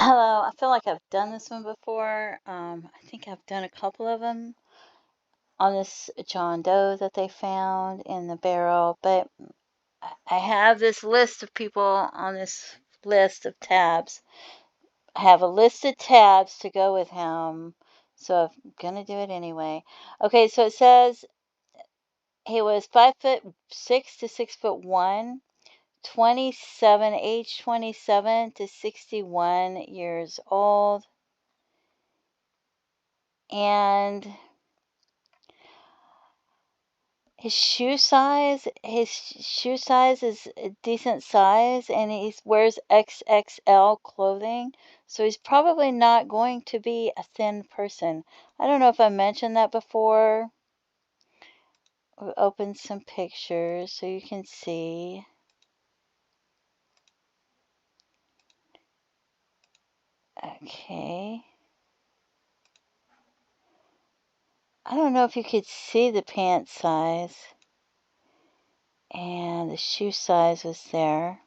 Hello, I feel like I've done this one before. I think I've done a couple of them on this John Doe that they found in the barrel, but I have this list of people on this list of tabs. I have a list of tabs to go with him, so I'm gonna do it anyway. Okay, so it says he was 5'6" to 6'1", 27, age 27 to 61 years old, and his shoe size is a decent size, and he wears XXL clothing, so he's probably not going to be a thin person. I don't know if I mentioned that before. We'll open some pictures so you can see. Okay. I don't know if you could see the pant size, and the shoe size was there.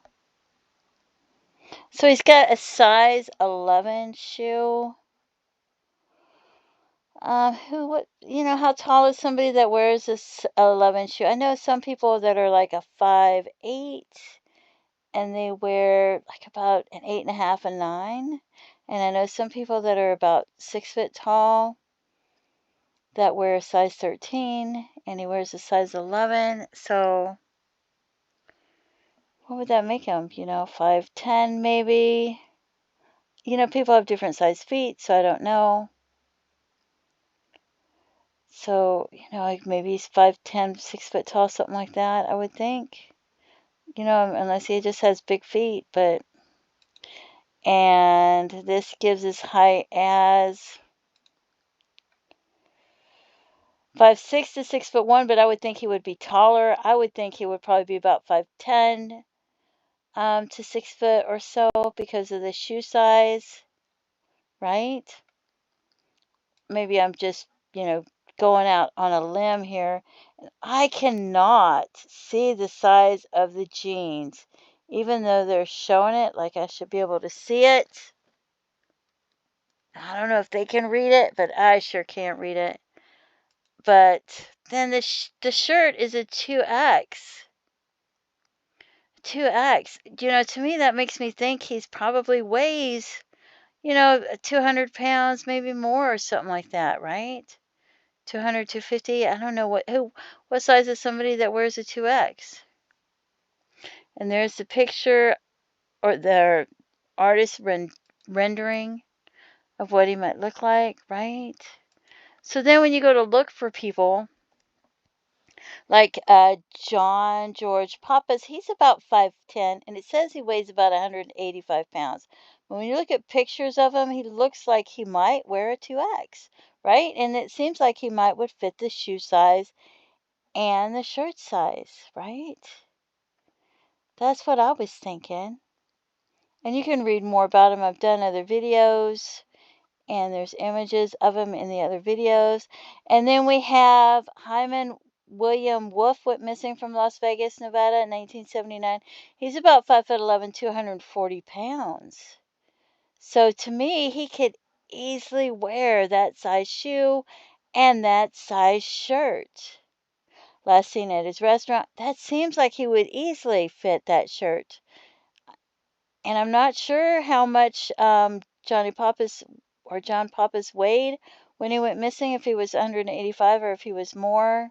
So he's got a size 11 shoe. How tall is somebody that wears this 11 shoe? I know some people that are like a 5'8", and they wear like about an 8.5, a 9. And I know some people that are about 6 foot tall that wear a size 13, and he wears a size 11. So what would that make him? 5'10" maybe. People have different size feet, so I don't know. So, like maybe he's 5'10", 6 foot tall, something like that, I would think. Unless he just has big feet, and this gives his height as 5'6" to 6'1", but I would think he would be taller. I would think he would probably be about 5'10", to 6 foot or so because of the shoe size, right? Maybe I'm just, going out on a limb here. I cannot see the size of the jeans, even though they're showing it like I should be able to see it. I don't know if they can read it, but I sure can't read it. But then the shirt is a 2X. 2X. To me that makes me think he's probably weighs, 200 pounds, maybe more or something like that, right? 200, 250. I don't know what size is somebody that wears a 2X. And there's the picture or the artist rendering of what he might look like, right? So then when you go to look for people like John George Pappas, he's about 5'10", and it says he weighs about 185 pounds. But when you look at pictures of him, he looks like he might wear a 2X, right? And it seems like he would fit the shoe size and the shirt size, right? That's what I was thinking. And you can read more about him. I've done other videos, and there's images of him in the other videos. And then we have Hyman William Wolf went missing from Las Vegas, Nevada in 1979. He's about 5'11", 240 pounds. So to me, he could easily wear that size shoe and that size shirt. Last seen at his restaurant, that seems like he would easily fit that shirt. And I'm not sure how much Johnny Pappas or John Pappas weighed when he went missing, if he was 185 or if he was more.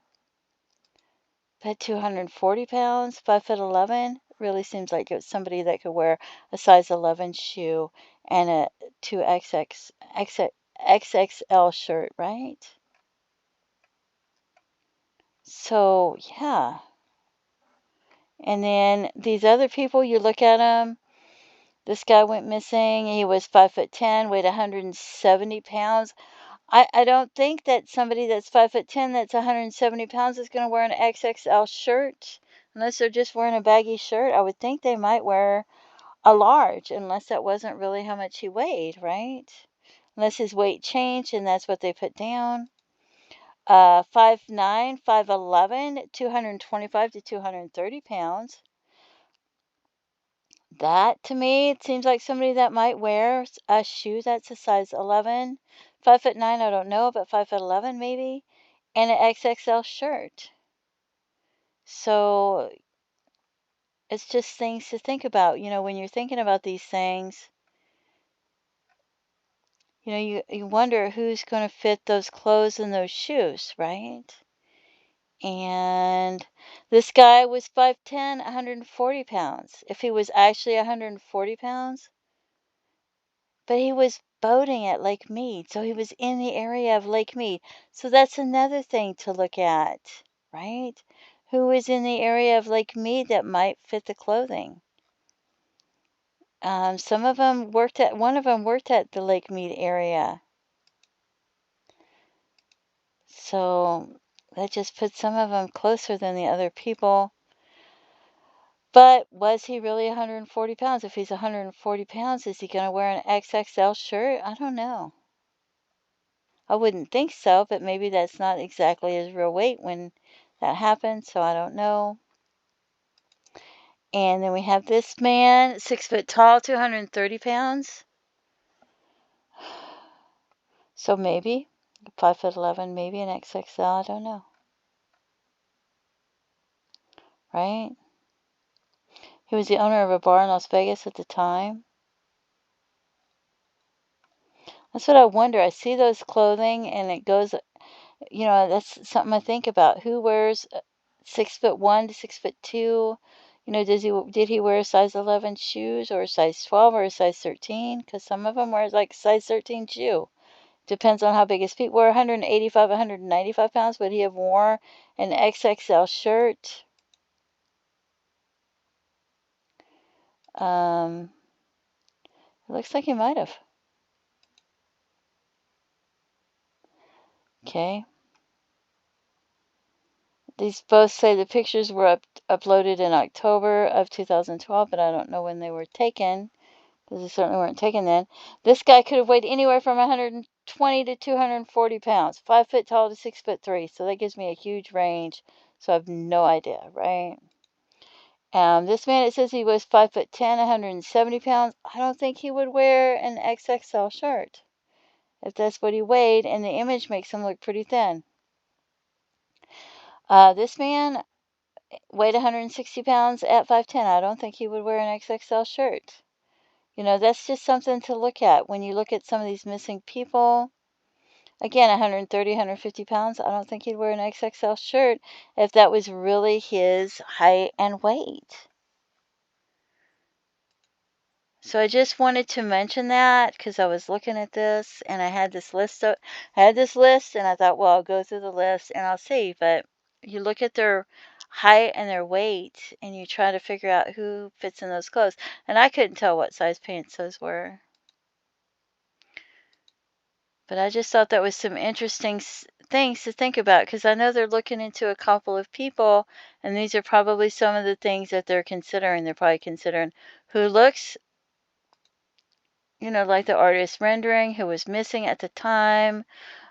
But 240 pounds, 5'11", really seems like it was somebody that could wear a size 11 shoe and a 2XXL shirt, right? So, yeah. And then these other people, you look at them. This guy went missing. He was 5'10", weighed 170 pounds. I don't think that somebody that's 5'10", that's 170 pounds is going to wear an XXL shirt unless they're just wearing a baggy shirt. I would think they might wear a large, unless that wasn't really how much he weighed, right? Unless his weight changed and that's what they put down. 5'9", 5'11", 225 to 230 pounds. That to me, it seems like somebody that might wear a shoe that's a size 11. 5'9", I don't know, but 5'11" maybe, and an XXL shirt. So it's just things to think about. When you're thinking about these things, you wonder who's going to fit those clothes and those shoes, right? And this guy was 5'10", 140 pounds. If he was actually 140 pounds, but he was boating at Lake Mead, so he was in the area of Lake Mead. So that's another thing to look at, right? Who is in the area of Lake Mead that might fit the clothing? One of them worked at the Lake Mead area. So that just puts some of them closer than the other people. But was he really 140 pounds? If he's 140 pounds, is he going to wear an XXL shirt? I don't know. I wouldn't think so, but maybe that's not exactly his real weight when that happened, so I don't know. And then we have this man, 6 foot tall, 230 pounds. So maybe 5'11", maybe an XXL, I don't know. Right? He was the owner of a bar in Las Vegas at the time. That's what I wonder. I see those clothing and it goes, that's something I think about. Who wears 6'1" to 6'2"? Did he wear a size 11 shoes or a size 12 or a size 13? Because some of them wear like size 13 shoe. Depends on how big his feet were. 185, 195 pounds. Would he have worn an XXL shirt? It looks like he might have. Okay. These both say the pictures were uploaded in October of 2012, but I don't know when they were taken, because they certainly weren't taken then. This guy could have weighed anywhere from 120 to 240 pounds, 5 foot tall to 6'3", so that gives me a huge range, so I have no idea, right? This man, it says he was 5'10", 170 pounds. I don't think he would wear an XXL shirt, if that's what he weighed, and the image makes him look pretty thin. This man weighed 160 pounds at 5'10". I don't think he would wear an XXL shirt. That's just something to look at when you look at some of these missing people. Again, 130, 150 pounds. I don't think he'd wear an XXL shirt if that was really his height and weight. So I just wanted to mention that because I was looking at this and I had this list. And I thought, well, I'll go through the list and I'll see. But you look at their height and their weight and you try to figure out who fits in those clothes. And I couldn't tell what size pants those were. But I just thought that was some interesting things to think about because I know they're looking into a couple of people and these are probably some of the things that they're considering. They're probably considering who looks like the artist rendering, who was missing at the time,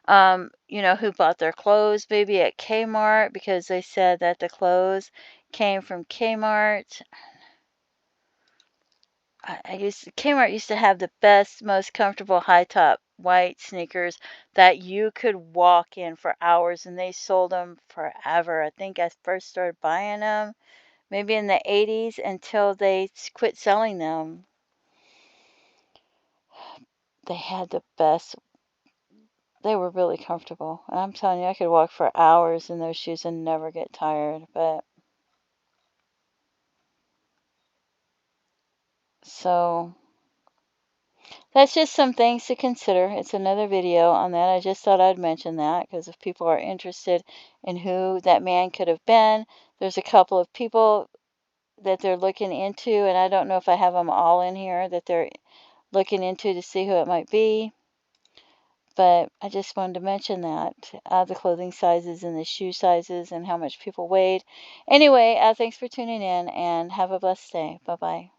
who bought their clothes maybe at Kmart because they said that the clothes came from Kmart. Kmart used to have the best, most comfortable high top white sneakers that you could walk in for hours, and they sold them forever. I think I first started buying them maybe in the 80s until they quit selling them. They had the best. They were really comfortable. And I'm telling you, I could walk for hours in those shoes and never get tired. But so that's just some things to consider. It's another video on that. I just thought I'd mention that because if people are interested in who that man could have been, there's a couple of people that they're looking into, and I don't know if I have them all in here that they're looking into to see who it might be. But I just wanted to mention that the clothing sizes and the shoe sizes and how much people weighed. Anyway, thanks for tuning in and have a blessed day. Bye-bye.